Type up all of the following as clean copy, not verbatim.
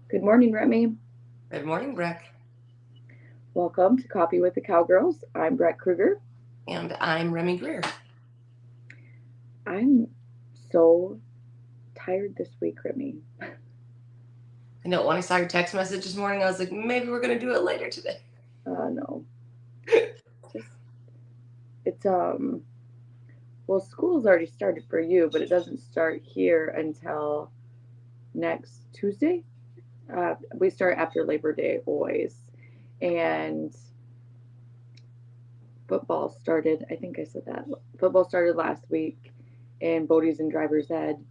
Good morning, Remy. Good morning, Breck. Welcome to Coffee with the Cowgirls. I'm Breck Kruger. And I'm Remy Greer. I'm so tired this week, Remy. I know when I saw your text message this morning, I was like, maybe we're going to do it later today. No, just it's well, school's already started for you, but it doesn't start here until next Tuesday. We start after Labor Day always, and football started. I think I said that football started last week, and Bodie's in driver's ed.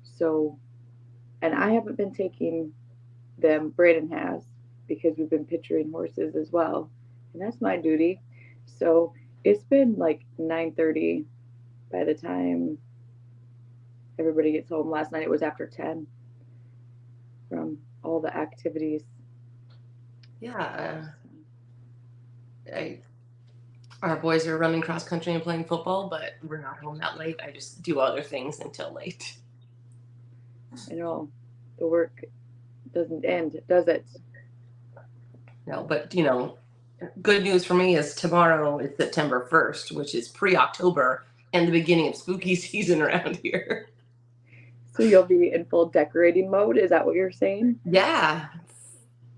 So, and I haven't been taking them. Braden has because we've been picturing horses as well, and that's my duty. So it's been like 9:30 by the time everybody gets home. Last night it was after 10 from all the activities. Yeah. I, our boys are running cross country and playing football, but we're not home that late. I just do other things until late. I know the work doesn't end, does it? No, but good news for me is tomorrow is September 1st, which is pre October and the beginning of spooky season around here. So you'll be in full decorating mode. Is that what you're saying? Yeah.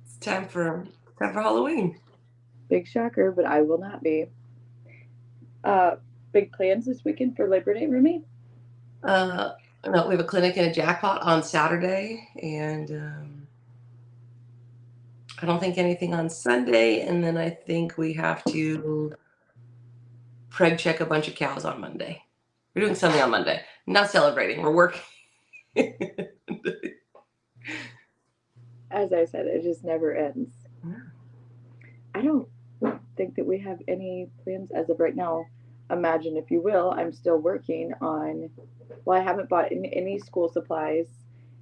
It's time for Halloween. Big shocker, but I will not be. Uh, Big plans this weekend for Labor Day, Remy? Uh, no, we have a clinic and a jackpot on Saturday, and I don't think anything on Sunday, and then I think we have to preg check a bunch of cows on Monday. We're doing something on Monday. Not celebrating. We're working. As I said, it just never ends. I don't think that we have any plans as of right now. Imagine, if you will, I'm still working on, well, I haven't bought any school supplies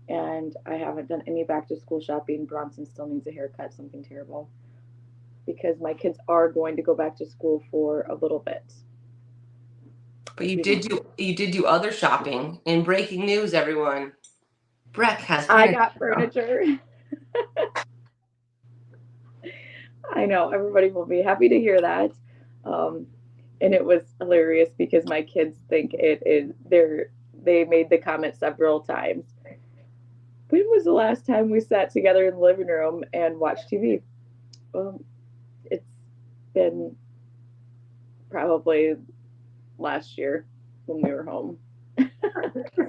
and I haven't done any back to school shopping. Bronson still needs a haircut, something terrible, because my kids are going to go back to school for a little bit. But you did do other shopping. In breaking news, everyone, Breck has I furniture. got furniture. I know everybody will be happy to hear that. Um, and it was hilarious because my kids think it is they made the comment several times. When was the last time we sat together in the living room and watched TV? Well, it's been probably last year when we were home.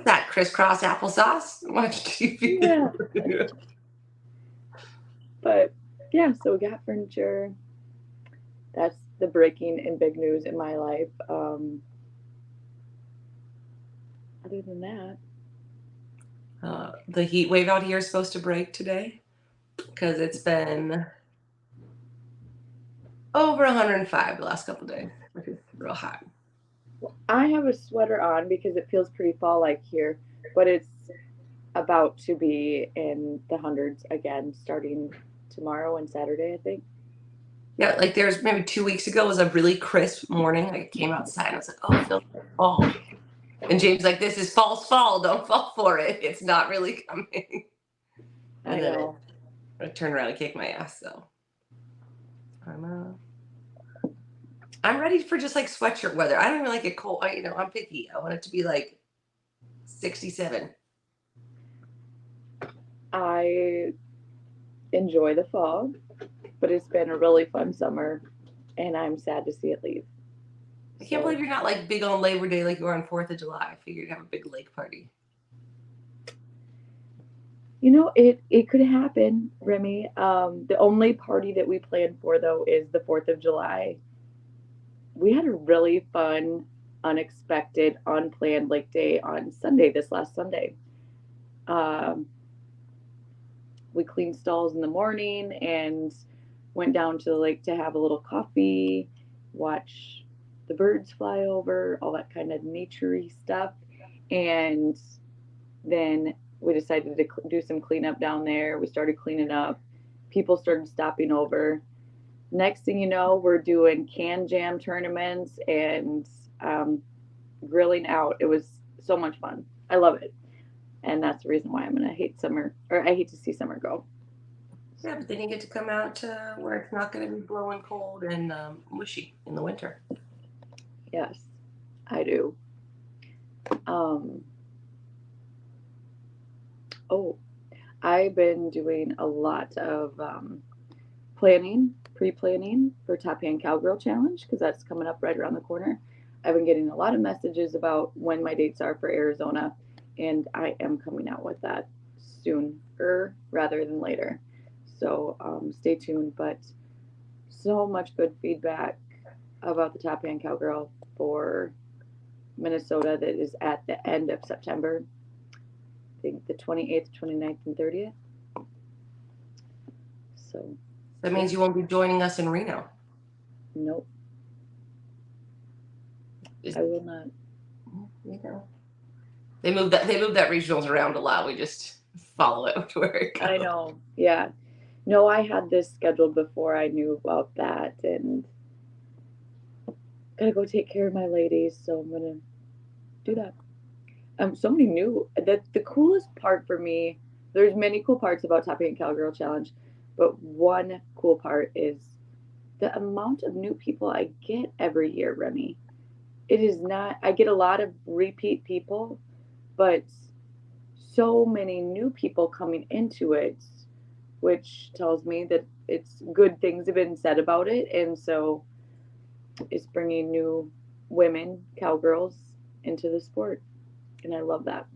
That crisscross applesauce. Watch TV. Yeah. But yeah, so we got furniture. That's the breaking and big news in my life. Other than that, The heat wave out here is supposed to break today because it's been over 105 the last couple of days, which is real hot. I have a sweater on because it feels pretty fall like here, but it's about to be in the hundreds again starting tomorrow and Saturday, I think. Yeah, like there's maybe 2 weeks ago was a really crisp morning. Like I came outside and I was like, oh, it feels like fall. And James like, this is false fall. Don't fall for it. It's not really coming. I And then know. I turned around and kicked my ass. So I'm I'm ready for just like sweatshirt weather. I don't even like it cold. I'm picky. I want it to be like 67. I enjoy the fall, but it's been a really fun summer and I'm sad to see it leave. I can't believe So, you're not like big on Labor Day like you are on 4th of July. I figured you'd have a big lake party. it could happen, Remy. The only party that we plan for though is the 4th of July. We had a really fun, unexpected, unplanned lake day on Sunday, this last Sunday. Um, we cleaned stalls in the morning and went down to the lake to have a little coffee, watch the birds fly over, all that kind of naturey stuff. And then we decided to do some cleanup down there. We started cleaning up. People started stopping over. Next thing you know, we're doing can jam tournaments and grilling out. It was so much fun. I love it. And that's the reason why I'm going to hate summer, or I hate to see summer go. Yeah, but then you get to come out where it's not going to be blowing cold and mushy in the winter. Yes, I do. Um, oh, I've been doing a lot of planning, pre-planning for Top Hand Cowgirl Challenge because that's coming up right around the corner. I've been getting a lot of messages about when my dates are for Arizona, and I am coming out with that sooner rather than later. So stay tuned. But so much good feedback about the Top Hand Cowgirl for Minnesota that is at the end of September. I think the 28th, 29th, and 30th. So, That yeah, means you won't be joining us in Reno. nope, Is, I will not. you know, they moved that regionals around a lot. We just follow it to where it I goes. know. Yeah. No, I had this scheduled before I knew about that, and gotta go take care of my ladies, so I'm gonna do that. So many new. The coolest part for me. There's many cool parts about Top Eight Cowgirl Challenge, but one cool part is the amount of new people I get every year, Remy. It is not. I get a lot of repeat people, but so many new people coming into it, which tells me that it's good things have been said about it, and so it's bringing new women cowgirls into the sport, and I love that.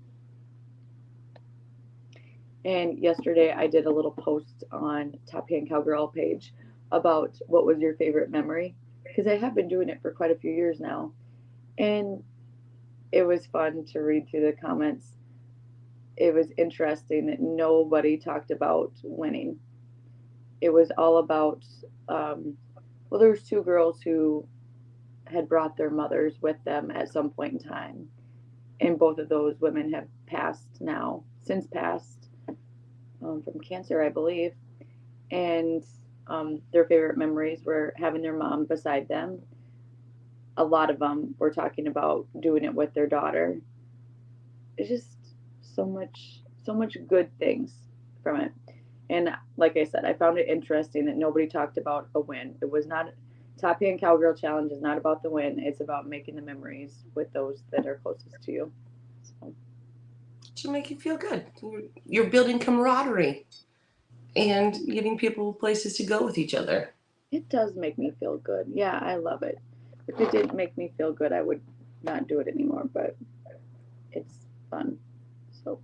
And yesterday I did a little post on Top Hand Cowgirl page about what was your favorite memory, because I have been doing it for quite a few years now, and it was fun to read through the comments. It was interesting that nobody talked about winning. It was all about well, there was two girls who had brought their mothers with them at some point in time, and both of those women have passed now, since passed from cancer, I believe. And their favorite memories were having their mom beside them. A lot of them were talking about doing it with their daughter. It's just so much good things from it. And like I said, I found it interesting that nobody talked about a win. It was not Top Hand Cowgirl Challenge is not about the win. It's about making the memories with those that are closest to you. So To make you feel good. You're building camaraderie and giving people places to go with each other. it does make me feel good. Yeah, I love it. If it didn't make me feel good, I would not do it anymore. But it's fun. So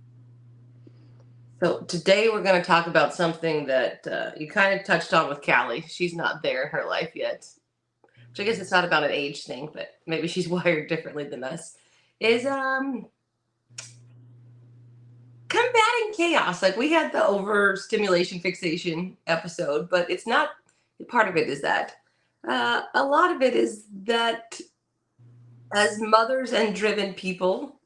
So today we're going to talk about something that you kind of touched on with Callie. She's not there in her life yet, which I guess it's not about an age thing, but maybe she's wired differently than us. Is combating chaos. Like we had the overstimulation fixation episode, but it's not. Part of it is that. A lot of it is that as mothers and driven people,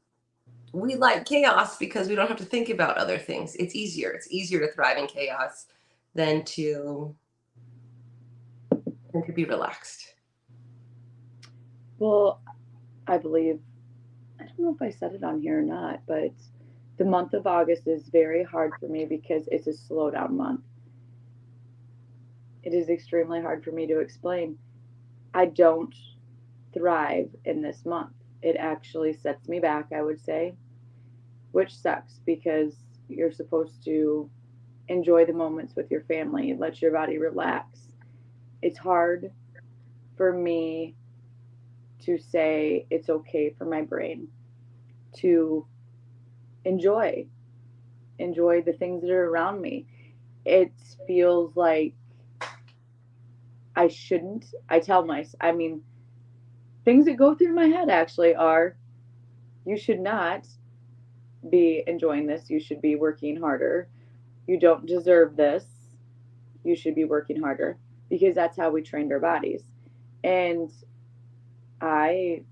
we like chaos because we don't have to think about other things. It's easier. It's easier to thrive in chaos than to be relaxed. well, I believe I don't know if I said it on here or not, but the month of August is very hard for me because it's a slowdown month. It is extremely hard for me to explain. I don't thrive in this month. It actually sets me back, I would say, which sucks because you're supposed to enjoy the moments with your family, let your body relax. It's hard for me to say it's okay for my brain to enjoy the things that are around me. It feels like I shouldn't. I mean, things that go through my head actually are you should not be enjoying this. You should be working harder. You don't deserve this. You should be working harder because that's how we trained our bodies. And I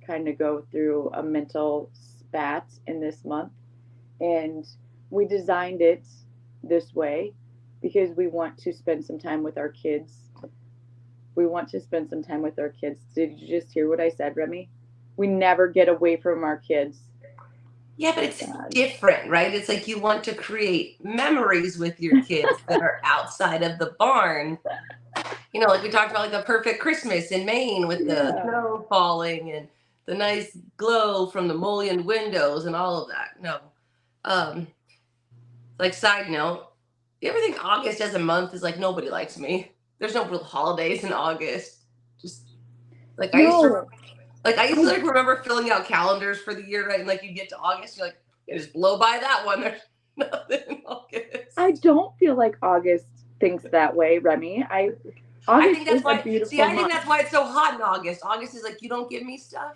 kind of go through a mental spat in this month, and we designed it this way because we want to spend some time with our kids. We want to spend some time with our kids. Did you just hear what I said, Remy? We never get away from our kids. Yeah, but it's God. different, right? It's like you want to create memories with your kids that are outside of the barn. You know, like we talked about, like the perfect Christmas in Maine with the Yeah. snow falling and the nice glow from the mullioned windows and all of that. No. Um, like, side note, you ever think August as a month is like nobody likes me? There's no real holidays in August. Just like No, I used to I like remember filling out calendars for the year, right? And like you get to August, you're like, you just blow by that one. There's nothing in I August. don't feel like August thinks that way, Remy. I I August think that's is a why. See, beautiful I think month. that's why it's so hot in August. August is like, you don't give me stuff.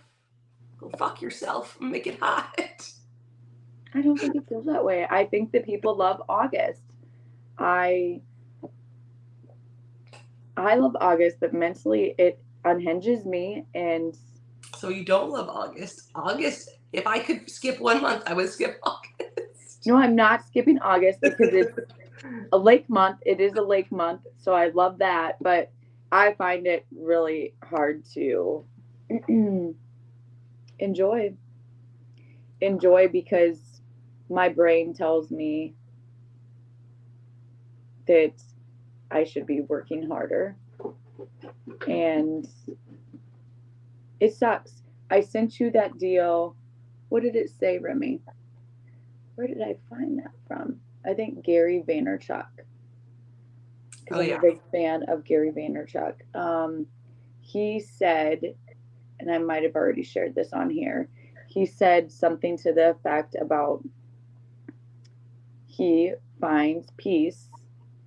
Go fuck yourself. Make it hot. I don't think it feels that way. I think that people love August. I I love August, but mentally it unhinges me and So you don't love August. August. If I could skip one month, I would skip August. no, I'm not skipping August because it's a lake month. It is a lake month, so I love that, but I find it really hard to enjoy. Enjoy because my brain tells me that I should be working harder. And it sucks. I sent you that deal. What did it say, Remy? Where did I find that from? I think Gary Vaynerchuk, because Oh I'm a yeah. big fan of Gary Vaynerchuk. He said, and I might have already shared this on here, he said something to the effect about he finds peace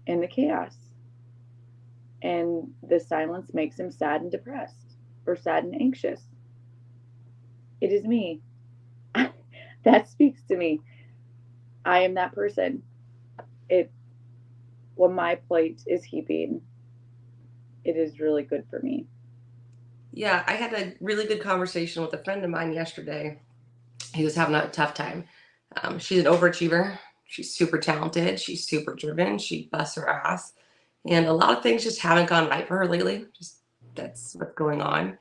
in the chaos, and the silence makes him sad and depressed or sad and anxious. It is me. That speaks to me. I am that person. It when my plate is heaping, it is really good for me. Yeah, I had a really good conversation with a friend of mine yesterday. He was having a tough time. She's an overachiever. She's super talented. She's super driven. She busts her ass. And a lot of things just haven't gone right for her lately. Just that's what's going on.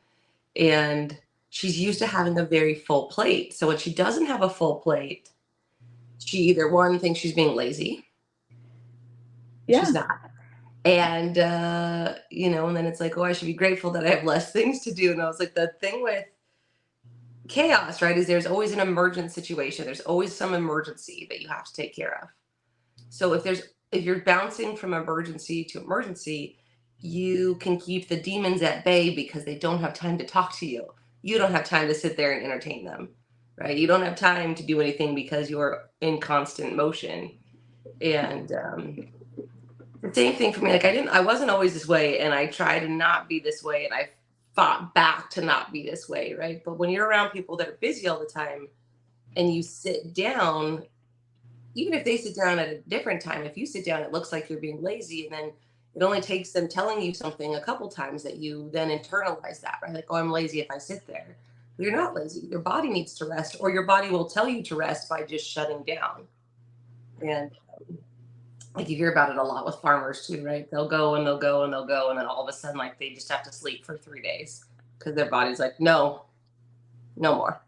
And she's used to having a very full plate. So when she doesn't have a full plate, she either one thinks she's being lazy, which she's Yeah. not. And you know, and then it's like, oh, I should be grateful that I have less things to do. And I was like, the thing with chaos, right, is there's always an emergent situation. There's always some emergency that you have to take care of. So if you're bouncing from emergency to emergency, you can keep the demons at bay because they don't have time to talk to you. You don't have time to sit there and entertain them, right? You don't have time to do anything because you're in constant motion. And the same thing for me. Like I wasn't always this way, and I try to not be this way, and I fought back to not be this way, right? But when you're around people that are busy all the time, and you sit down, even if they sit down at a different time, if you sit down, it looks like you're being lazy, and then it only takes them telling you something a couple times that you then internalize that, right? Like, oh, I'm lazy if I sit there. But you're not lazy. Your body needs to rest, or your body will tell you to rest by just shutting down. And like you hear about it a lot with farmers too, right? They'll go and they'll go and they'll go, and then all of a sudden, like they just have to sleep for 3 days because their body's like, no, no more.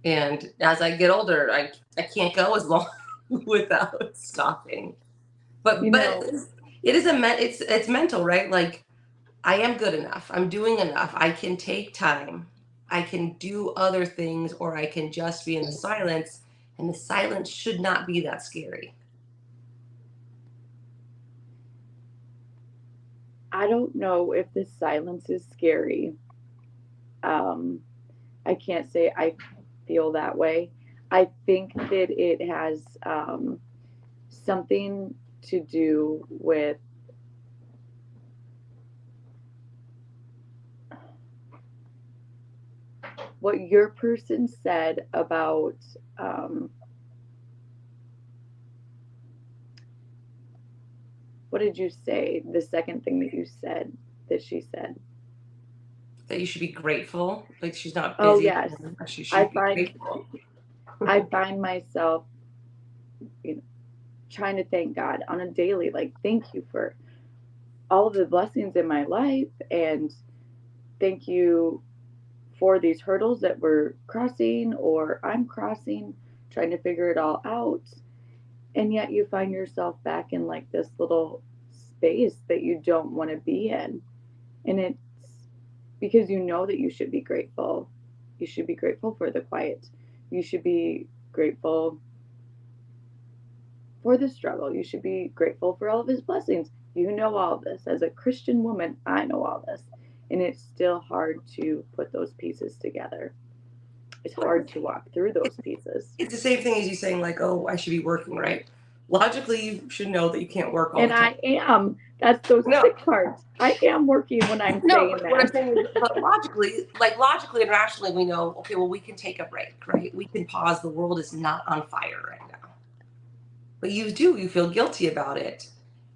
And as I get older, I can't go as long without stopping. You But know, it is it's mental, right? Like I am good enough. I'm doing enough. I can take time. I can do other things, or I can just be in the silence. And the silence should not be that scary. I don't know if the silence is scary. Um, I can't say I feel that way. I think that it has something to do with what your person said about um, what did you say? The second thing that you said that she said. That you should be grateful. Like she's not Oh busy. yes, She I should be find grateful. I find myself, you know, trying to thank God on a daily. Like, thank you for all of the blessings in my life, and thank you for these hurdles that we're crossing or I'm crossing, trying to figure it all out. And yet you find yourself back in like this little space that you don't want to be in. And it's because you know that you should be grateful. You should be grateful for the quiet. You should be grateful for the struggle. You should be grateful for all of his blessings. You know all this. As a Christian woman, I know all this. And it's still hard to put those pieces together. It's hard to walk through those pieces. It's the same thing as you saying like, oh, I should be working, right? Logically, you should know that you can't work all And the time. I am. That's the No, sick part. I am working when I'm no, saying but what I'm that. saying is, but logically and rationally, we know, okay, well, we can take a break, right? We can pause. The world is not on fire right now. But you feel guilty about it.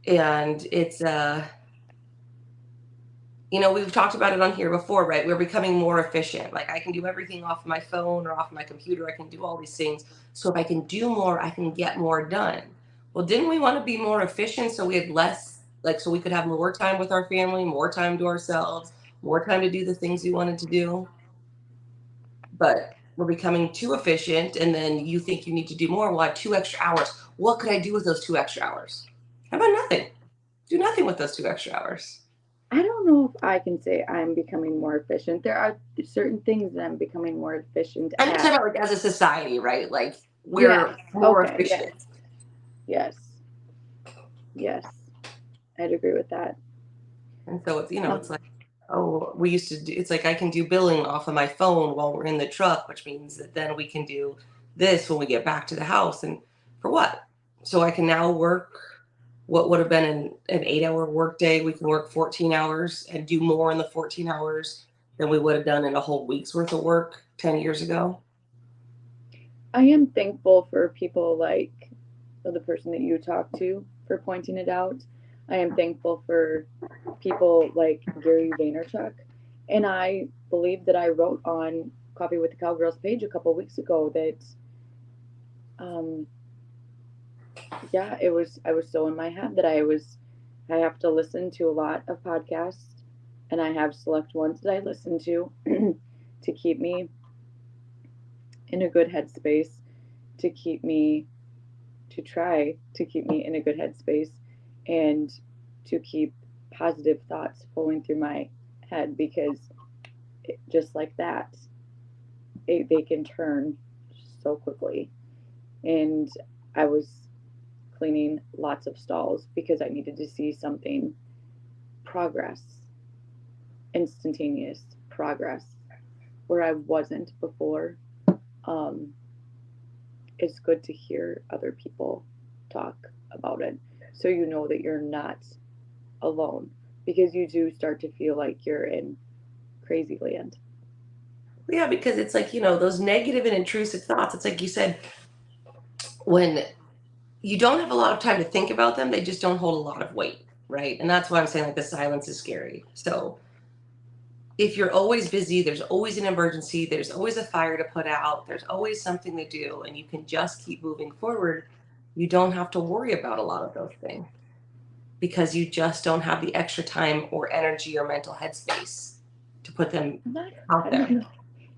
And it's, we've talked about it on here before, right? We're becoming more efficient. Like I can do everything off my phone or off my computer. I can do all these things. So if I can do more, I can get more done. Well, didn't we want to be more efficient so we had less, like, so we could have more time with our family, more time to ourselves, more time to do the things we wanted to do? But we're becoming too efficient. And then you think you need to do more. Well, I have 2 extra hours. What could I do with those 2 extra hours? How about nothing? Do nothing with those 2 extra hours. I don't know if I can say I'm becoming more efficient. There are certain things that I'm becoming more efficient I'm just talking at. about like as a society, right? Like we're Yes. more Okay. efficient. Yes. Yes. Yes. I'd agree with that. And so it's Um, like, oh, we used to do, it's like I can do billing off of my phone while we're in the truck, which means that then we can do this when we get back to the house. And for what? So I can now work what would have been an 8 hour work day. We can work 14 hours and do more in the 14 hours than we would have done in a whole week's worth of work 10 years ago. I am thankful for people like the person that you talked to for pointing it out. I am thankful for people like Gary Vaynerchuk. And I believe that I wrote on Coffee with the Cowgirls page a couple of weeks ago that, um, yeah, I was so in my head that I have to listen to a lot of podcasts and I have select ones that I listen to keep me in a good headspace, to keep me to try to keep me in a good headspace and to keep positive thoughts flowing through my head because just like that, they can turn so quickly. And I was cleaning lots of stalls because I needed to see something progress, instantaneous progress, where I wasn't before. Um, it's good to hear other people talk about it so you know that you're not alone because you do start to feel like you're in crazy land. Yeah, because it's like, those negative and intrusive thoughts. It's like you said, when you don't have a lot of time to think about them, they just don't hold a lot of weight, right? And that's why I'm saying like the silence is scary. So if you're always busy, there's always an emergency, there's always a fire to put out, there's always something to do, and you can just keep moving forward, you don't have to worry about a lot of those things because you just don't have the extra time or energy or mental headspace to put them I'm not, out I don't there. know.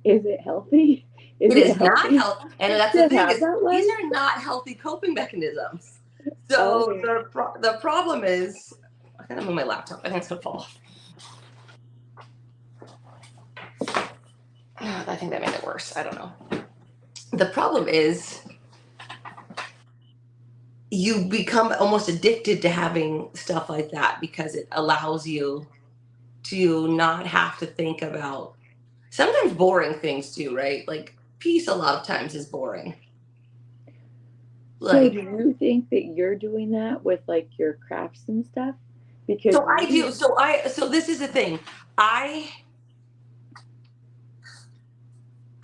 Is it healthy? Is It it is not healthy healthy, and that's the to thing have is that these life? are not healthy coping mechanisms. So Oh, the problem is, I gotta move my laptop. I think it's gonna fall off. I think that made it worse. I don't know. The problem is you become almost addicted to having stuff like that because it allows you to not have to think about sometimes boring things too, right? Like peace a lot of times is boring. so do Like you think that you're doing that with like your crafts and stuff? Because so I you, do so this is the thing. I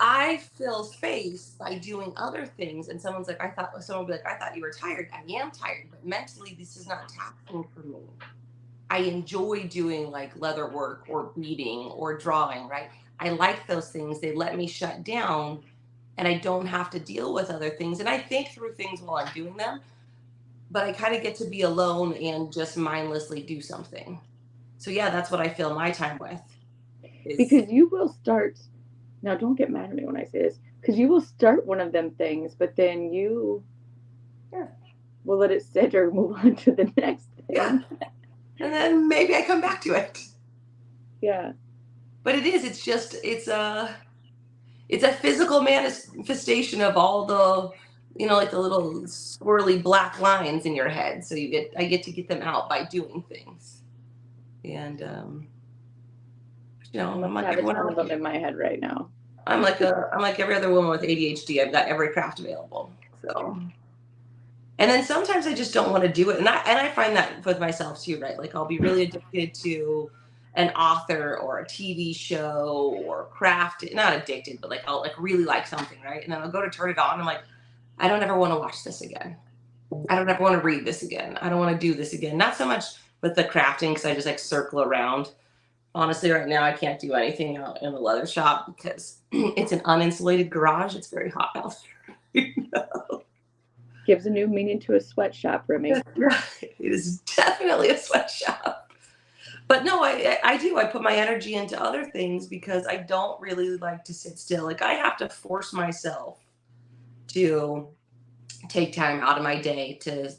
I fill space by doing other things, and someone will be like, I thought you were tired. I am tired, but mentally this is not taxing for me. I enjoy doing like leather work or beading or drawing, right? I like those things. They let me shut down and I don't have to deal with other things. And I think through things while I'm doing them, but I kind of get to be alone and just mindlessly do something. So yeah, that's what I fill my time with is because you will start. Now, don't get mad at me when I say this, because you will start one of them things, but then you Yeah. will let it sit or move on to the next Yeah. thing. And then maybe I come back to it. Yeah. But it is, it's just, it's a physical manifestation of all the, like the little swirly black lines in your head. So I get to get them out by doing things. And, I I'm must like have a everyone ton of else. them in my head right now. I'm like every other woman with ADHD. I've got every craft available. So, and then sometimes I just don't want to do it. And I find that with myself too, right? Like I'll be really addicted to an author or a TV show or craft, not addicted, but like I'll like really like something, right? And then I'll go to turn it on. I'm like, I don't ever want to watch this again. I don't ever want to read this again. I don't want to do this again. Not so much with the crafting because I just like circle around. Honestly, right now I can't do anything out in the leather shop because it's an uninsulated garage. It's very hot out there. Gives a new meaning to a sweatshop, Remy. It is definitely a sweatshop. But no, I do. I put my energy into other things because I don't really like to sit still. Like I have to force myself to take time out of my day to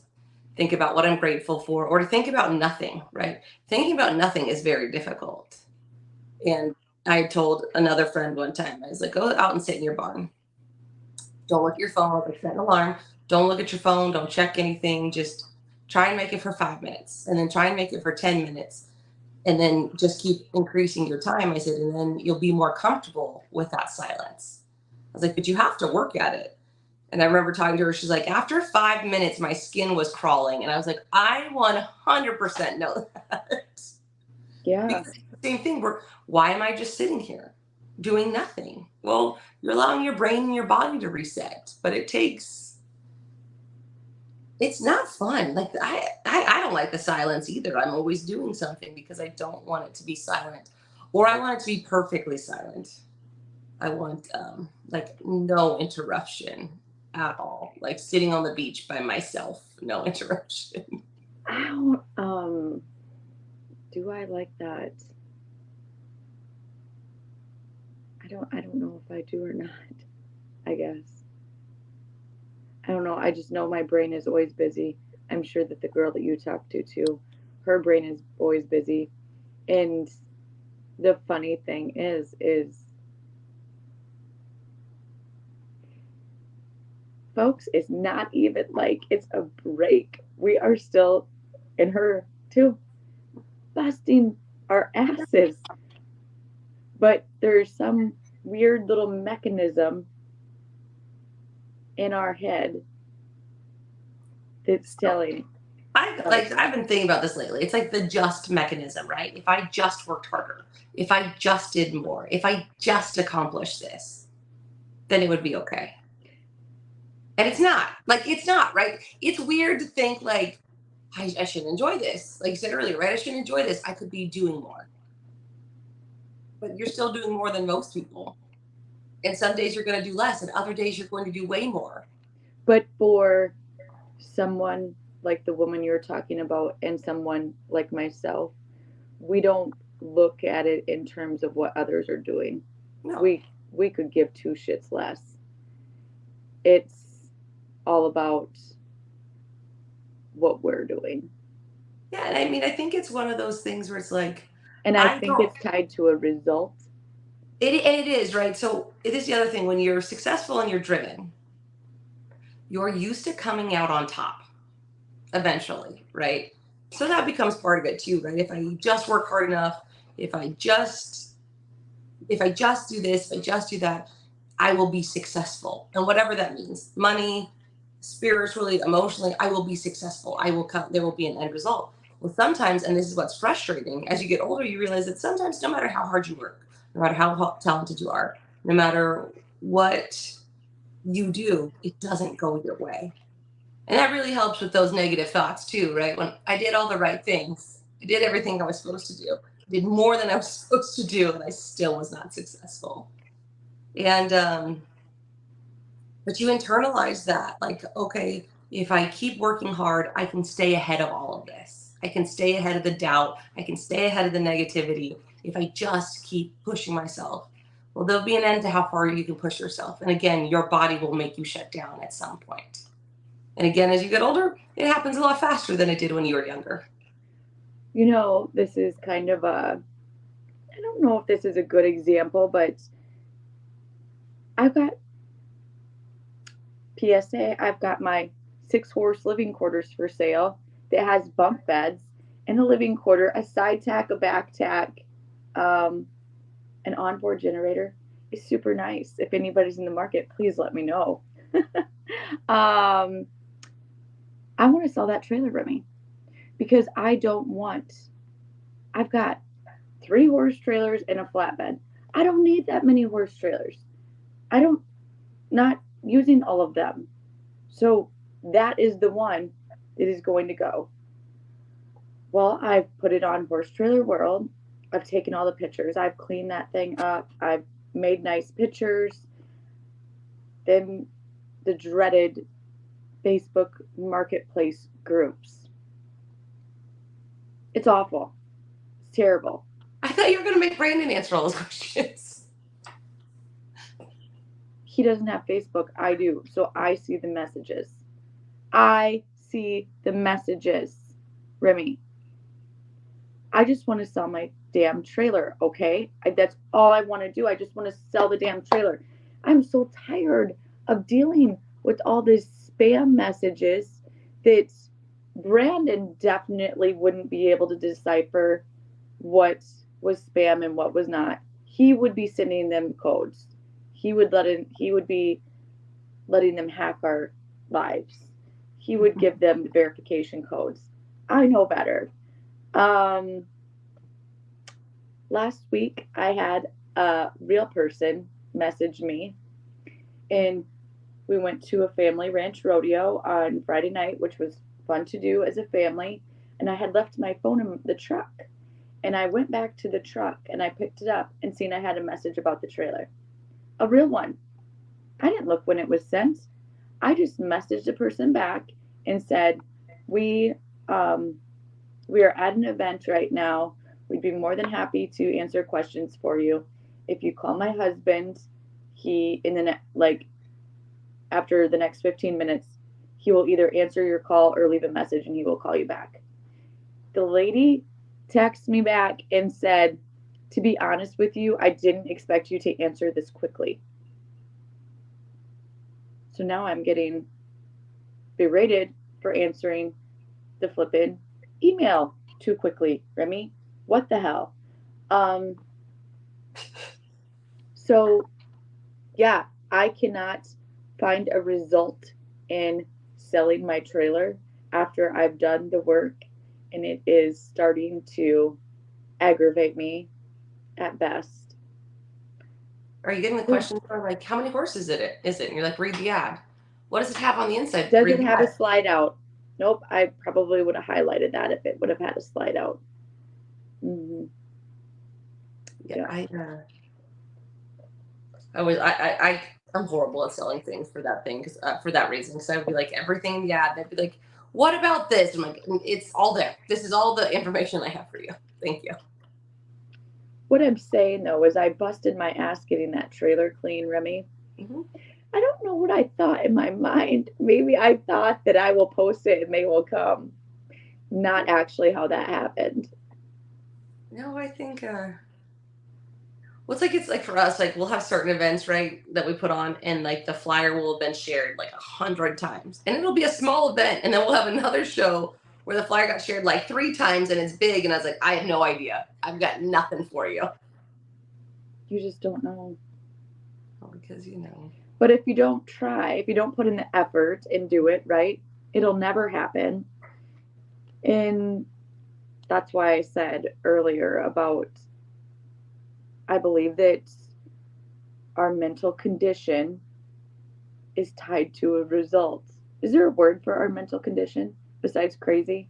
think about what I'm grateful for or to think about nothing, right? Thinking about nothing is very difficult. And I told another friend one time, I was like, go out and sit in your barn. Don't look at your phone. Like set an alarm. Don't look at your phone. Don't check anything. Just try and make it for 5 minutes and then try and make it for 10 minutes. And then just keep increasing your time. I said, and then you'll be more comfortable with that silence. I was like, but you have to work at it. And I remember talking to her. She's like, after 5 minutes, my skin was crawling. And I was like, I 100% know that. Yeah. Because same thing. Why am I just sitting here doing nothing? Well, you're allowing your brain and your body to reset, but it's not fun. Like I don't like the silence either. I'm always doing something because I don't want it to be silent, or I want it to be perfectly silent. I want like no interruption at all. Like sitting on the beach by myself, no interruption. I don't, do I like that? I don't know if I do or not, I guess. I don't know. I just know my brain is always busy. I'm sure that the girl that you talked to too, her brain is always busy. And the funny thing is folks, it's not even like it's a break. We are still in her too, busting our asses. But there's some weird little mechanism in our head that's So telling us, I've been thinking about this lately. It's like the just mechanism, right? If I just worked harder, if I just did more, if I just accomplished this, then it would be okay. And it's not. Like it's not, right? It's weird to think like I should enjoy this. Like you said earlier, right? I should enjoy this. I could be doing more. But you're still doing more than most people. And some days you're going to do less, and other days you're going to do way more. but for someone like the woman you're talking about and someone like myself, we don't look at it in terms of what others are doing. No. We could give two shits less. It's all about what we're doing. Yeah, and I mean, I think it's one of those things where it's like, And I I think don't. it's tied to a result. It is right. So it is the other thing when you're successful and you're driven, you're used to coming out on top eventually, right? So that becomes part of it too, right? If I just work hard enough, if I just if I just do this, if I just do that, I will be successful. And whatever that means, money, spiritually, emotionally, I will be successful. I will come, there will be an end result. Well, sometimes, and this is what's frustrating, as you get older, you realize that sometimes, no matter how hard you work, no matter how talented you are, no matter what you do, it doesn't go your way. And that really helps with those negative thoughts too, right? When I did all the right things, I did everything I was supposed to do, I did more than I was supposed to do, and I still was not successful. And but you internalize that, like, okay, if I keep working hard, I can stay ahead of all of this. I can stay ahead of the doubt. I can stay ahead of the negativity if I just keep pushing myself. Well, there'll be an end to how far you can push yourself. And again, your body will make you shut down at some point. And again, as you get older, it happens a lot faster than it did when you were younger. You know, this is kind of I don't know if this is a good example, but I've got PSA, I've got my 6 horse living quarters for sale that has bunk beds and a living quarter, a side tack, a back tack, um, an onboard generator. It's super nice. If anybody's in the market, please let me know. um, I want to sell that trailer, Remy, because I don't want, I've got 3 horse trailers and a flatbed. I don't need that many horse trailers. I don't, not using all of them. So that is the one that is going to go. Well, I've put it on Horse Trailer World. I've taken all the pictures. I've cleaned that thing up. I've made nice pictures. Then the dreaded Facebook marketplace groups. It's awful. It's terrible. I thought you were going to make Brandon answer all those questions. He doesn't have Facebook. I do. So I see the messages. I see the messages. Remy, I just want to sell my damn trailer, okay? That's all I want to do. I just want to sell the damn trailer. I'm so tired of dealing with all these spam messages that Brandon definitely wouldn't be able to decipher what was spam and what was not. He would be sending them codes. He would be letting them hack our lives. He would give them the verification codes. I know better. Um, Last week I had a real person message me, and we went to a family ranch rodeo on Friday night, which was fun to do as a family. And I had left my phone in the truck, and I went back to the truck and I picked it up and seen I had a message about the trailer, a real one. I didn't look when it was sent. I just messaged the person back and said, "We um, we are at an event right now. We'd be more than happy to answer questions for you. If you call my husband, he in the like after the next 15 minutes, he will either answer your call or leave a message and he will call you back." The lady texted me back and said, "To be honest with you, I didn't expect you to answer this quickly." So now I'm getting berated for answering the flippin' email too quickly, Remy. What the hell? Um, so yeah, I cannot find a result in selling my trailer after I've done the work, and it is starting to aggravate me at best. Are you getting the questions for like, how many horses is it? And you're like, read the ad. What does it have on the inside? Does Read it the have a ad. slide out? Nope, I probably would have highlighted that if it would have had a slide out. Mm-hmm. Yeah, Yeah. I'm horrible at selling things for that thing because for that reason. So I would be like everything in the ad. And I'd be like, what about this? I'm like, it's all there. This is all the information I have for you. Thank you. What I'm saying though is I busted my ass getting that trailer clean, Remy. Mm-hmm. I don't know what I thought in my mind. Maybe I thought that I will post it and they will come. Not actually how that happened. No, I think well, it's like for us, like we'll have certain events, right, that we put on, and like the flyer will have been shared like 100 times, and it'll be a small event, and then we'll have another show where the flyer got shared like 3 times, and it's big, and I was like, I have no idea, I've got nothing for you. You just don't know. Well, because you know. But if you don't try, if you don't put in the effort and do it, right, it'll never happen. And that's why I said earlier about I believe that our mental condition is tied to a result. Is there a word for our mental condition besides crazy?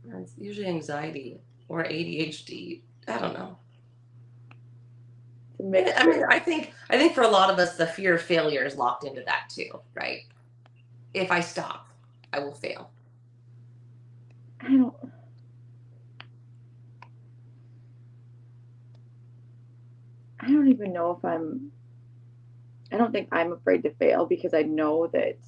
It's usually anxiety or ADHD. I don't know. It's a I mean, mixture. I think for a lot of us, the fear of failure is locked into that too, right? If I stop, I will fail. I don't I don't even know if I don't think I'm afraid to fail because I know that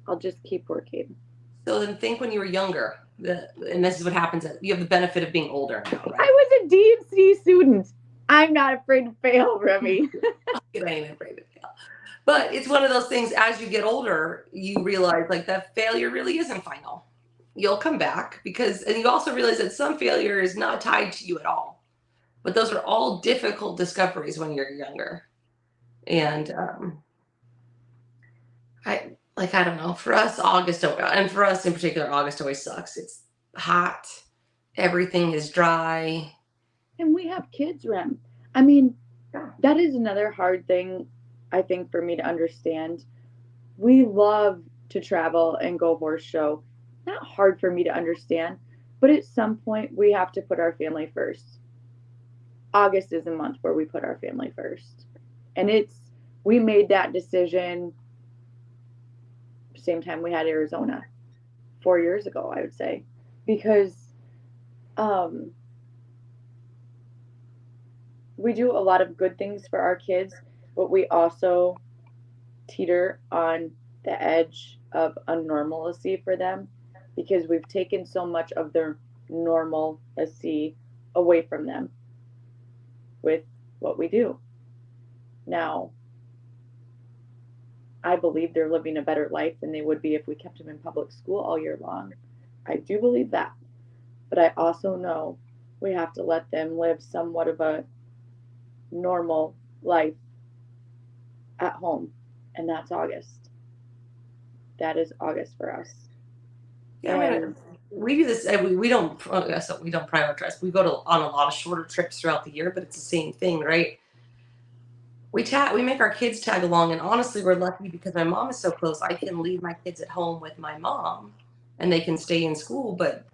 I'll just keep working. So then think when you were younger, and this is what happens. You have the benefit of being older now, I right? was a D&C student. I'm not afraid to fail, Remy. I ain't afraid to fail. But it's one of those things, as you get older, you realize like that failure really isn't final. You'll come back because, and you also realize that some failure is not tied to you at all. But those are all difficult discoveries when you're younger. And I don't know. For us, August, and for us in particular, August always sucks. It's hot. Everything is dry. And we have kids, Rem. I mean, Yeah. that is another hard thing, I think, for me to understand. We love to travel and go horse show. Not hard for me to understand, but at some point we have to put our family first. August is a month where we put our family first. And we made that decision same time we had Arizona 4 years ago, I would say, because um, we do a lot of good things for our kids, but we also teeter on the edge of unnormalacy for them because we've taken so much of their normalcy away from them with what we do. Now, I believe they're living a better life than they would be if we kept them in public school all year long. I do believe that. But I also know we have to let them live somewhat of a normal life at home. And that's August. That is August for us. Yeah, I mean, And we do this. We don't. So we don't prioritize. We go to on a lot of shorter trips throughout the year, but it's the same thing, right? We make our kids tag along, and honestly, we're lucky because my mom is so close. I can leave my kids at home with my mom, and they can stay in school. But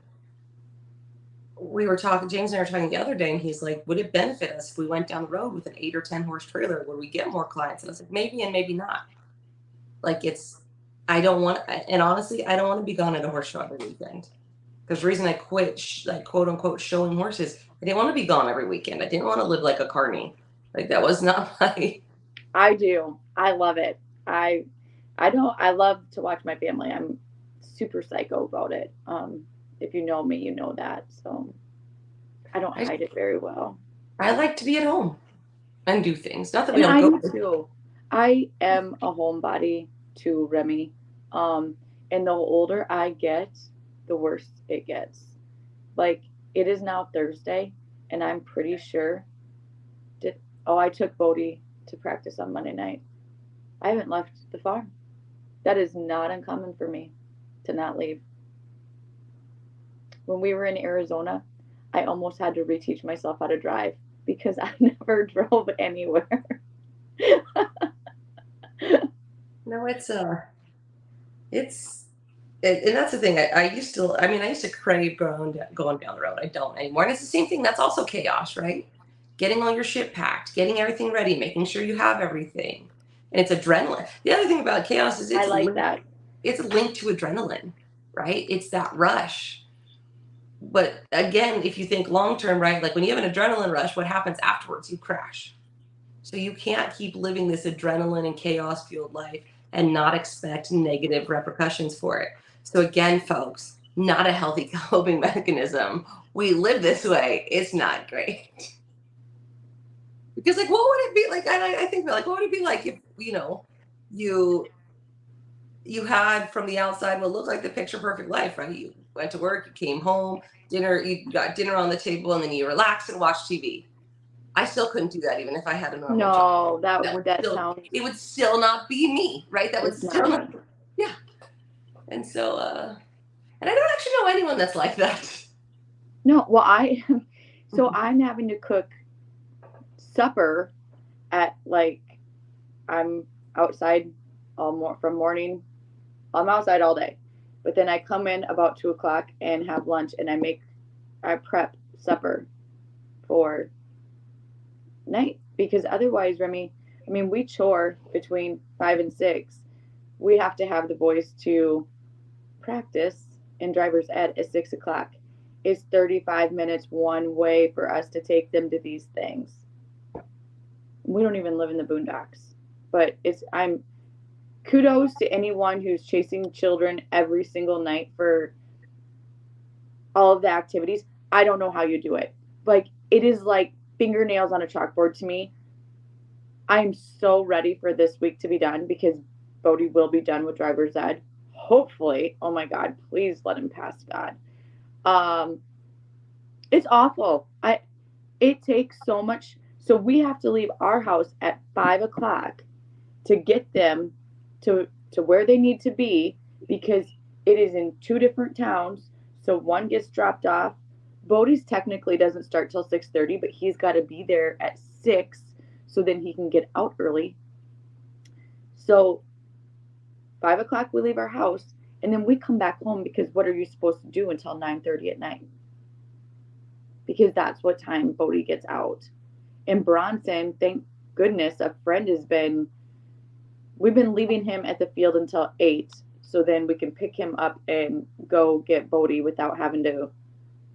we were talking, James and I were talking the other day, and he's like, "Would it benefit us if we went down the road with an 8 or 10 horse trailer? Would we get more clients?" And I was like, "Maybe and maybe not." Like it's, I don't want, and honestly, I don't want to be gone at a horse show every weekend. Because the reason I quit, like quote unquote, showing horses, I didn't want to be gone every weekend. I didn't want to live like a carny. Like that was not my. I do. I love it. I don't I love to watch my family. I'm super psycho about it. If you know me, you know that. So I don't I, hide it very well. I like to be at home and do things. Not that we And don't I go. do too. I am a homebody too, Remy. Um, and the older I get, the worse it gets. Like it is now Thursday, and I'm pretty sure. Did I took Bodie to practice on Monday night. I haven't left the farm. That is not uncommon for me to not leave. When we were in Arizona, I almost had to reteach myself how to drive because I never drove anywhere. No, it's, and that's the thing. I used to. I mean, I used to crave going down the road. I don't anymore. And it's the same thing. That's also chaos, right? Getting all your shit packed, getting everything ready, making sure you have everything, and it's adrenaline. The other thing about chaos is I like that. it's linked to adrenaline, right? It's that rush. But again, if you think long term, right? Like when you have an adrenaline rush, what happens afterwards? You crash. So you can't keep living this adrenaline and chaos fueled life and not expect negative repercussions for it. So again, folks, not a healthy coping mechanism. We live this way. It's not great. Because like what would it be like? I think about like what would it be like if, you you had from the outside what looked like the picture perfect life, right? You went to work, you came home, you got dinner on the table, and then you relaxed and watched TV. I still couldn't do that even if I had a normal job. No, That would that still, sounds it would still not be me, right? That would it's still not not, me. yeah. And so, and I don't actually know anyone that's like that. No, well so I'm having to cook supper at like I'm outside from morning. I'm outside all day, but then I come in about 2 o'clock and have lunch, and I prep supper for night because otherwise, Remy, I mean, we chore between 5 and 6. We have to have the boys to practice and driver's ed at 6 o'clock. is 35 minutes one way for us to take them to these things. We don't even live in the boondocks. But I'm kudos to anyone who's chasing children every single night for all of the activities. I don't know how you do it. Like, it is like fingernails on a chalkboard to me. I'm so ready for this week to be done because Bodie will be done with driver's ed. Hopefully. Oh my God, please let him pass God. Um, it's awful. It takes so much. So we have to leave our house at 5 o'clock to get them to where they need to be because it is in two different towns. So one gets dropped off. Bodie's technically doesn't start till 6:30, but he's got to be there at 6 so then he can get out early. So 5 o'clock we leave our house and then we come back home because what are you supposed to do until 9:30 at night? Because that's what time Bodie gets out. In Bronson, thank goodness, a friend has been we've been leaving him at the field until 8 so then we can pick him up and go get Bodie without having to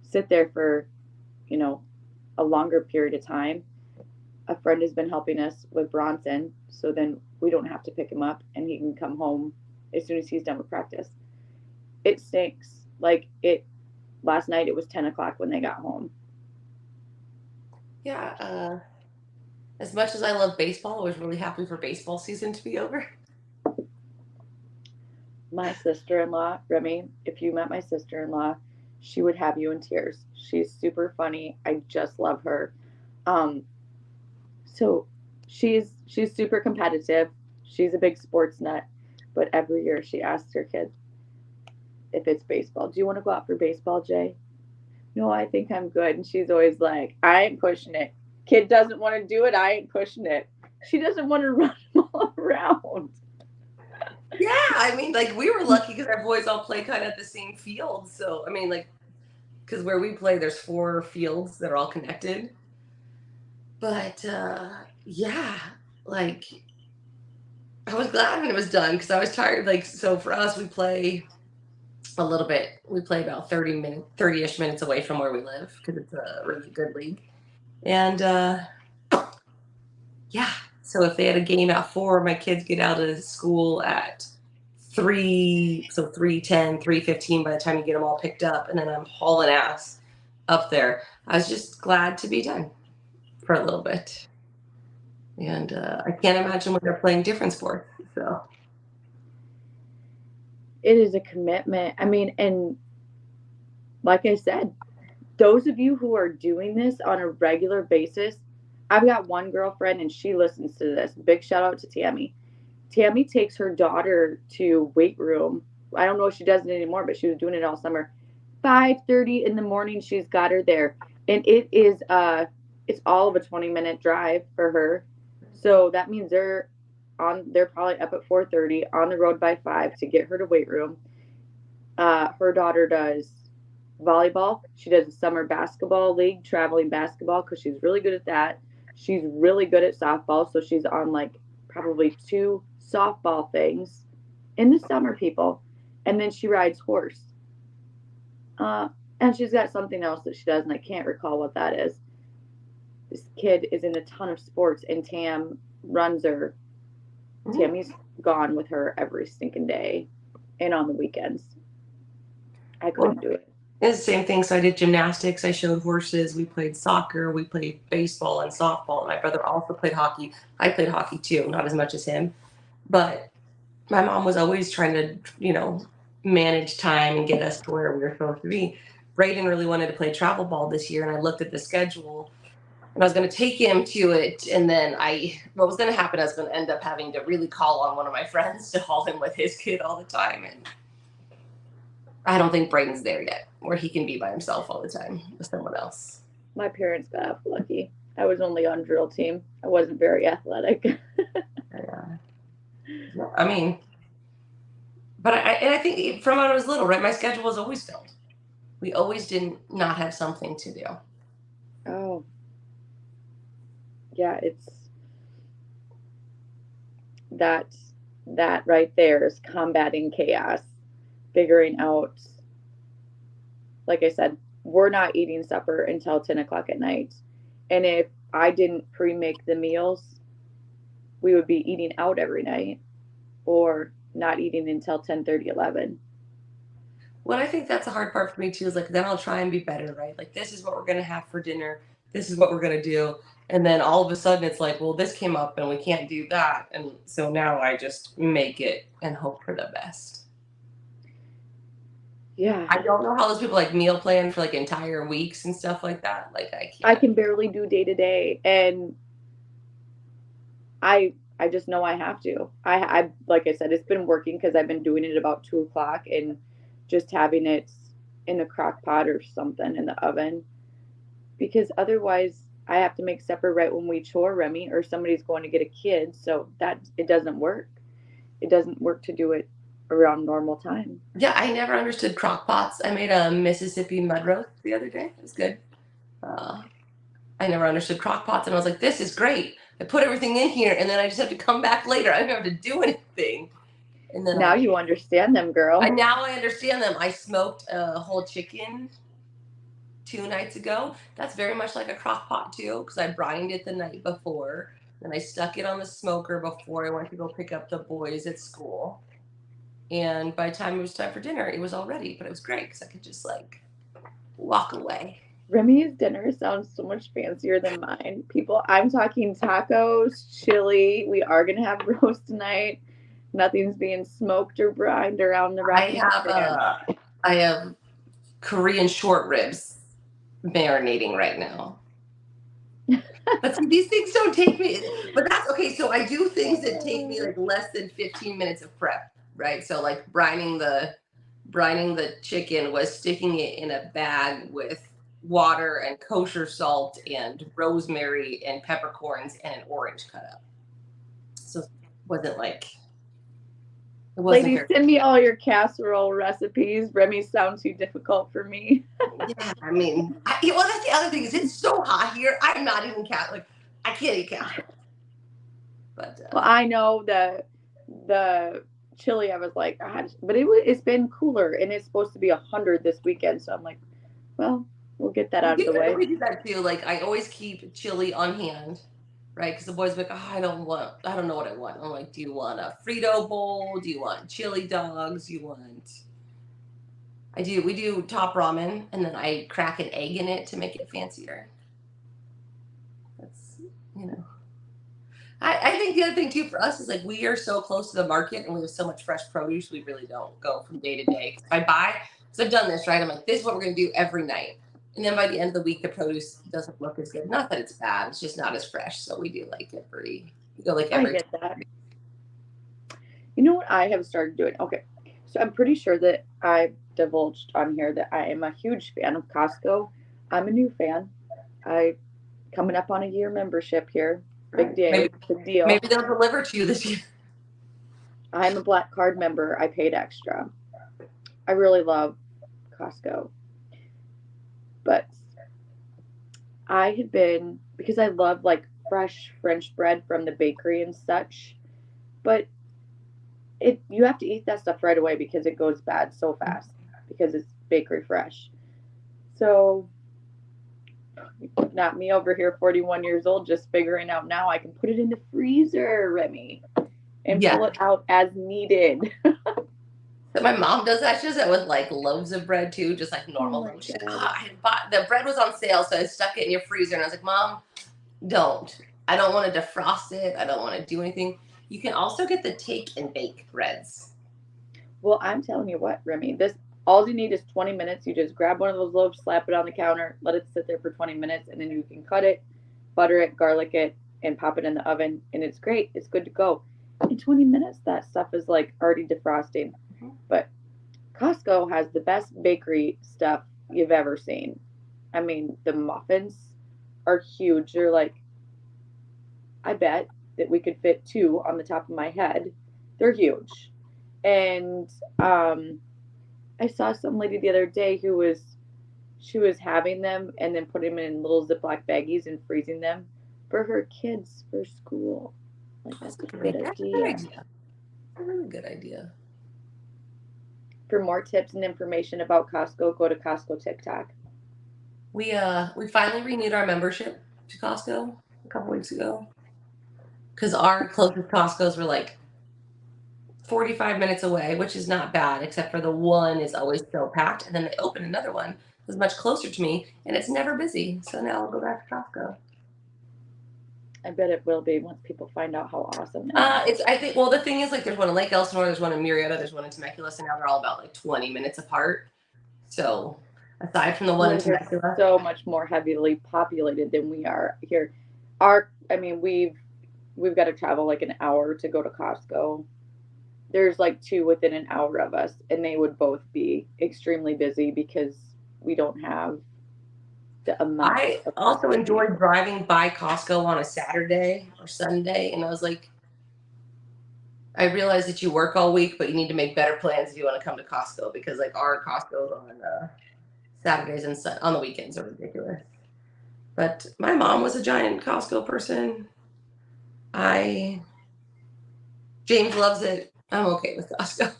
sit there for, you know, a longer period of time. A friend has been helping us with Bronson so then we don't have to pick him up and he can come home as soon as he's done with practice. It stinks. Like it last night it was 10 o'clock when they got home. Yeah. As much as I love baseball, I was really happy for baseball season to be over. My sister-in-law, Remy, if you met my sister-in-law, she would have you in tears. She's super funny. I just love her. Um, so she's super competitive. She's a big sports nut, but every year she asks her kids if it's baseball. Do you want to go out for baseball, Jay? No, I think I'm good. And she's always like, I ain't pushing it. Kid doesn't want to do it. I ain't pushing it. She doesn't want to run them all around. Yeah, I mean, like we were lucky because our boys all play kind of at the same field. So I mean, like because where we play, there's 4 fields that are all connected. But yeah, like I was glad when it was done because I was tired. Like so for us, we play a little bit. We play about 30-ish minutes away from where we live because it's a really good league. And yeah, so if they had a game at 4, my kids get out of school at 3, so 3:10, 3:15 by the time you get them all picked up, and then I'm hauling ass up there. I was just glad to be done for a little bit. And I can't imagine when they're playing different sports. So It is a commitment. I mean, and like I said, those of you who are doing this on a regular basis, I've got one girlfriend and she listens to this. Big shout out to Tammy. Tammy takes her daughter to weight room. I don't know if she does it anymore, but she was doing it all summer. 5:30 in the morning, she's got her there, and it's all of a 20-minute drive for her. So that means they're probably up at 4:30 on the road by 5 to get her to weight room. Her daughter does volleyball. She does a summer basketball league, traveling basketball, because she's really good at that. She's really good at softball, so she's on like probably 2 softball things in the summer, people. And then she rides horse. And she's got something else that she does, and I can't recall what that is. This kid is in a ton of sports, and Tam runs her. Tammy's gone with her every stinking day and on the weekends. I well, couldn't do it. it's the same thing. So I did gymnastics. I showed horses. We played soccer. We played baseball and softball. My brother also played hockey. I played hockey too, not as much as him. But my mom was always trying to, manage time and get us to where we were supposed to be. Brayden really wanted to play travel ball this year, and I looked at the schedule, and I was going to take him to it. And then what was going to happen, I was going to end up having to really call on one of my friends to haul him with his kid all the time. And I don't think Brayden's there yet, where he can be by himself all the time with someone else. My parents got off lucky. I was only on drill team. I wasn't very athletic. Yeah. I mean, but I think from when I was little, right, my schedule was always filled. We always didn't not have something to do. Oh, yeah, it's that that right there is combating chaos, figuring out, like I said, we're not eating supper until 10 o'clock at night. And if I didn't pre make the meals, we would be eating out every night or not eating until 10:30, 11. Well, I think that's a hard part for me too. Is like then I'll try and be better, right? Like this is what we're gonna have for dinner. This is what we're gonna do, and then all of a sudden it's like, well, this came up and we can't do that, and so now I just make it and hope for the best. Yeah. I don't know how those people like meal plan for like entire weeks and stuff like that. Like I I can't. can barely do day to day. And I just know I have to. I like I said, it's been working because I've been doing it about 2 o'clock and just having it in a crock pot or something in the oven. Because otherwise I have to make supper right when we chore Remy or somebody's going to get a kid. So that it doesn't work. It doesn't work to do it around normal time. Yeah, I never understood crock pots. I made a Mississippi mud roast the other day. It was good. Uh, I never understood crock pots, and I was like, "This is great." I put everything in here, and then I just have to come back later. I don't have to do anything. And then Now you understand them, girl. now I understand them. I smoked a whole chicken 2 nights ago. That's very much like a crock pot too, because I brined it the night before. Then I stuck it on the smoker before I went to go pick up the boys at school. And by the time it was time for dinner, it was all ready. But it was great because I could just like walk away. Remy's dinner sounds so much fancier than mine. People, I'm talking tacos, chili. We are gonna have roast tonight. Nothing's being smoked or brined around the I Rocking have Ranch. I have Korean short ribs marinating right now. But see, these things don't take me. But that's okay. So I do things that take me like less than 15 minutes of prep, right? So like brining the chicken was sticking it in a bag with water and kosher salt and rosemary and peppercorns and an orange cut up. So it wasn't like it wasn't Ladies, very. send me all your casserole recipes. Remy sounds too difficult for me. Yeah, I mean, well, that's the other thing is it's so hot here. I'm not even Catholic. I can't eat casserole. But Well, I know the chili. I was like, God, but it's been cooler and it's supposed to be 100 this weekend. So I'm like, well, we'll get that we out of do, the way. we do that too. Like I always keep chili on hand, right? Because the boys are like, oh, I don't know what I want. I'm like, do you want a Frito bowl? Do you want chili dogs? Do you want? We do top ramen, and then I crack an egg in it to make it fancier. That's you know. I think the other thing too for us is like we are so close to the market and we have so much fresh produce, we really don't go from day to day. If I buy, because I've done this, right? I'm like, this is what we're going to do every night. And then by the end of the week, the produce doesn't look as good. Not that it's bad, it's just not as fresh. So we do like we go like I every. get that. You know what I have started doing? Okay. So I'm pretty sure that I divulged on here that I am a huge fan of Costco. I'm a new fan. I coming up on a year membership here. Big day, big deal. Maybe they'll deliver to you this year. I'm a black card member. I paid extra. I really love Costco. But I had been because I love like fresh French bread from the bakery and such. But it you have to eat that stuff right away because it goes bad so fast because it's bakery fresh. So not me over here 41 years old just figuring out now I can put it in the freezer, Remy, and Yeah. pull it out as needed. So my mom does that. She does that with like loaves of bread too, just like normal loaves. She's like, I bought the bread was on sale, so I stuck it in your freezer. And I was like, Mom, don't. I don't want to defrost it. I don't want to do anything. You can also get the take and bake breads. Well, I'm telling you what, Remy, this all you need is 20 minutes. You just grab one of those loaves, slap it on the counter, let it sit there for 20 minutes, and then you can cut it, butter it, garlic it, and pop it in the oven. And it's great. It's good to go. In 20 minutes, that stuff is like already defrosting. But Costco has the best bakery stuff you've ever seen. I mean, the muffins are huge. They're like, I bet that we could fit two on the top of my head. They're huge. And I saw some lady the other day she was having them and then putting them in little Ziploc baggies and freezing them for her kids for school. Like that's a good idea. A really good idea. For more tips and information about Costco, go to Costco TikTok. We finally renewed our membership to Costco a couple weeks ago because our closest Costco's were like 45 minutes away, which is not bad, except for the one is always so packed. And then they opened another one that's much closer to me, and it's never busy. So now I'll go back to Costco. I bet it will be once people find out how awesome it is. I think, well, the thing is, like, there's one in Lake Elsinore, there's one in Murrieta, there's one in Temecula, so now they're all about like 20 minutes apart. So aside from the one in Well, they're Temecula, so much more heavily populated than we are here. I mean, we've got to travel like an hour to go to Costco. There's like two within an hour of us, and they would both be extremely busy because we don't have the amount I of also Costco enjoyed people. driving by Costco on a Saturday or Sunday, and I was like, I realized that you work all week, but you need to make better plans if you want to come to Costco because like our Costco's on Saturdays and on the weekends are ridiculous. But my mom was a giant Costco person. I James loves it. I'm okay with Costco.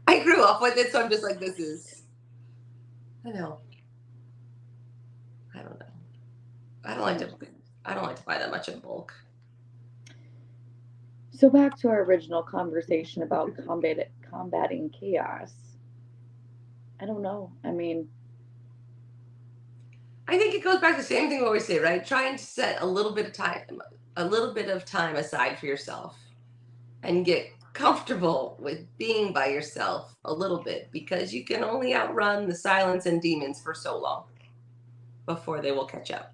I grew up with it, so I'm just like, this is. I know. I don't know. I don't like to. I don't like to buy that much in bulk. So back to our original conversation about combating chaos. I don't know. I mean, I think it goes back to the same thing we always say, right? Trying to set a little bit of time aside for yourself, and get comfortable with being by yourself a little bit because you can only outrun the silence and demons for so long before they will catch up.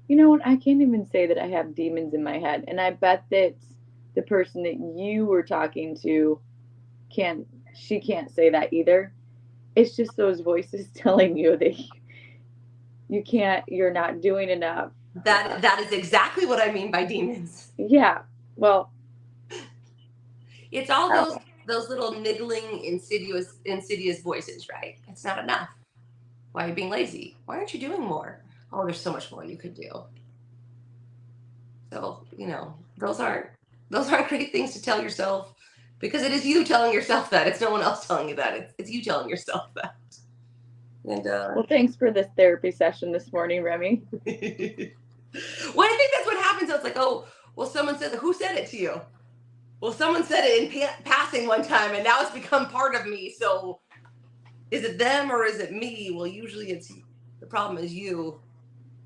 you know what? I can't even say that I have demons in my head, and I bet that the person that you were talking to can't. She can't say that either. It's just those voices telling you that you can't. You're not doing enough. That is exactly what I mean by demons. Yeah. Well, It's all I don't know. those little niggling, insidious voices, right? It's not enough. Why are you being lazy? Why aren't you doing more? Oh, there's so much more you could do. So, those aren't great things to tell yourself because it is you telling yourself that. It's no one else telling you that. It's you telling yourself that. And Well, thanks for this therapy session this morning, Remy. well, I think that's what happens. So it's like, oh, well, someone said, who said it to you? Well, someone said it in passing one time, and now it's become part of me. So, is it them or is it me? Well, usually it's the problem is you.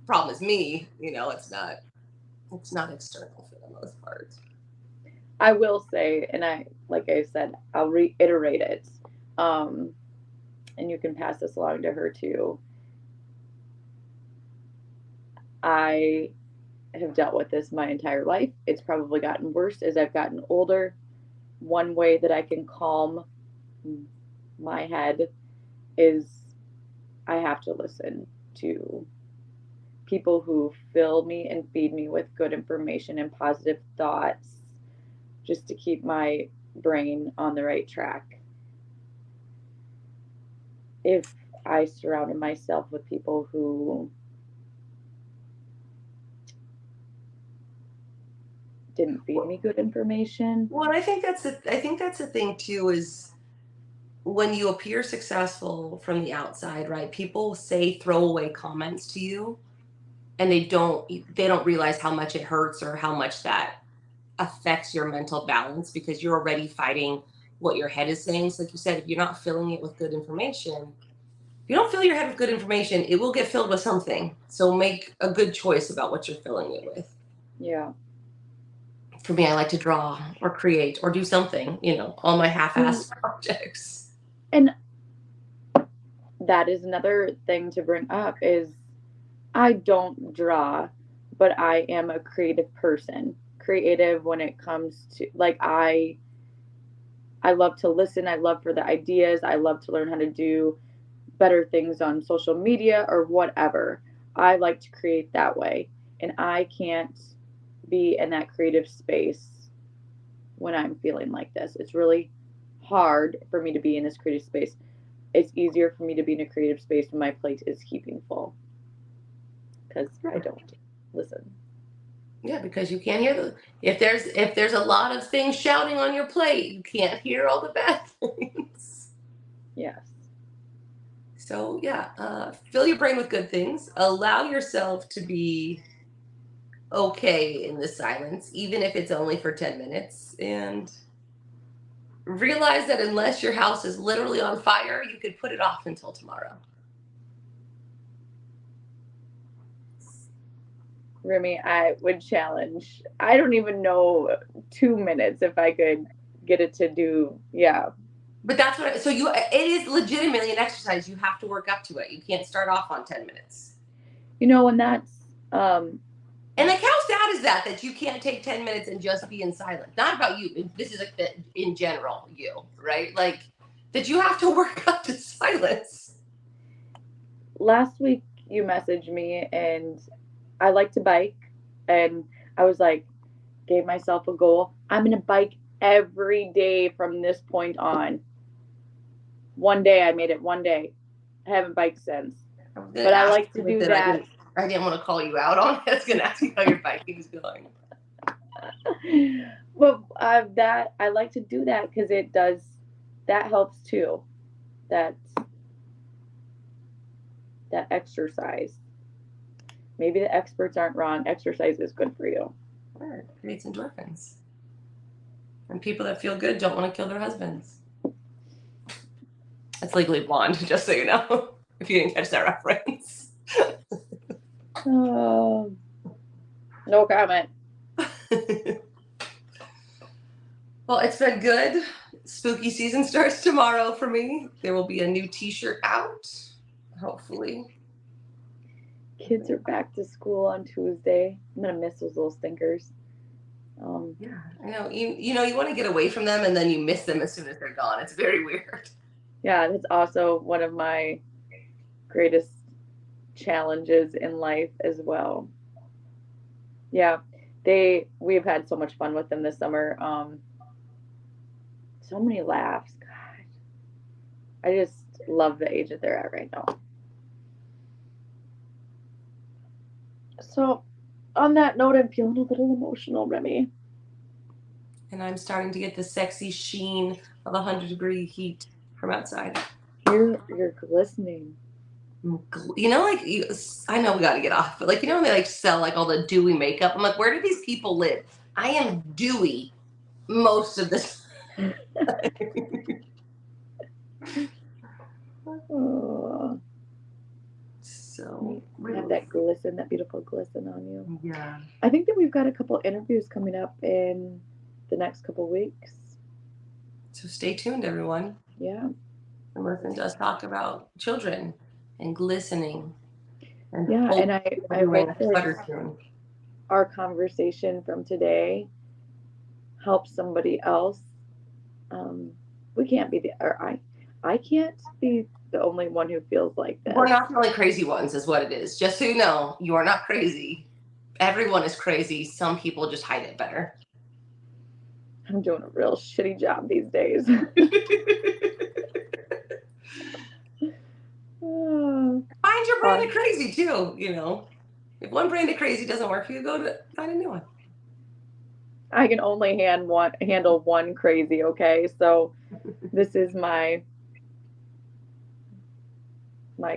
The problem is me. It's not. It's not external for the most part. I will say, and like I said, I'll reiterate it. Um, and you can pass this along to her too. I have dealt with this my entire life. It's probably gotten worse as I've gotten older. One way that I can calm my head is I have to listen to people who fill me and feed me with good information and positive thoughts just to keep my brain on the right track. If I surrounded myself with people who didn't feed me good information, Well, I think that's the thing too is when you appear successful from the outside, right? People say throwaway comments to you and they don't realize how much it hurts or how much that affects your mental balance because you're already fighting what your head is saying. So like you said, if you're not filling it with good information, if you don't fill your head with good information, it will get filled with something. So make a good choice about what you're filling it with. yeah. For me, I like to draw or create or do something, all my Well, half-assed projects. and that is another thing to bring up is I don't draw, but I am a creative person. Creative when it comes to like I love to listen, I love for the ideas, I love to learn how to do better things on social media or whatever. I like to create that way. And I can't be in that creative space when I'm feeling like this. It's really hard for me to be in this creative space. It's easier for me to be in a creative space when my plate is keeping full because I don't listen. Yeah, because you can't hear if there's a lot of things shouting on your plate, you can't hear all the bad things. Yes. So yeah, fill your brain with good things. Allow yourself to be okay in the silence, even if it's only for 10 minutes. And realize that unless your house is literally on fire, you could put it off until tomorrow. Remy, I would challenge. I don't even know 2 minutes if I could get it to do. Yeah. But that's what, so it is legitimately an exercise. You have to work up to it. You can't start off on 10 minutes. And that's And like, how sad is that you can't take 10 minutes and just be in silence? Not about you. This is like in general, you, right? Like, that you have to work up to silence. last week you messaged me and I like to bike, and I was like, gave myself a goal. I'm gonna bike every day from this point on. One day I made it. One day. I haven't biked since. But I like to do that. I didn't want to call you out on it. I was gonna ask you how your biking is going. But that I like to do that because it does. That helps too. That exercise. Maybe the experts aren't wrong. Exercise is good for you. Sure, it creates endorphins. And people that feel good don't want to kill their husbands. That's Legally Blonde, just so you know, if you didn't catch that reference. No comment. Well, it's been good. Spooky season starts tomorrow for me. There will be a new t-shirt out, hopefully. Kids are back to school on Tuesday. I'm gonna miss those little stinkers. Yeah, I know. You want to get away from them, and then you miss them as soon as they're gone. It's very weird. Yeah, that's also one of my greatest challenges in life as well. Yeah, we've had so much fun with them this summer. So many laughs. God, I just love the age that they're at right now. So, on that note, I'm feeling a little emotional, Remy. And I'm starting to get the sexy sheen of 100-degree heat from outside. You're glistening. You know, like I know we got to get off, but like when they like sell like all the dewy makeup, I'm like, where do these people live? I am dewy most of the time. Oh. So you have that glisten, that beautiful glisten on you. Yeah. I think that we've got a couple interviews coming up in the next couple weeks. So stay tuned, everyone. Yeah. And listen to us talk about children and glistening. And yeah, and I hope that our conversation from today helps somebody else. We can't be I can't be the only one who feels like this. We're not the only crazy ones, is what it is. Just so you know, you are not crazy. Everyone is crazy. Some people just hide it better. I'm doing a real shitty job these days. Find your brand of crazy too. If one brand of crazy doesn't work, you go to find a new one. I can only handle one crazy. Okay, so this is my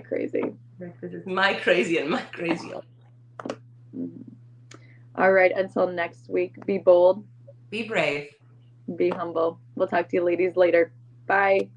crazy. This is my crazy and my crazy. All right. Until next week, be bold. Be brave. Be humble. We'll talk to you ladies later. Bye.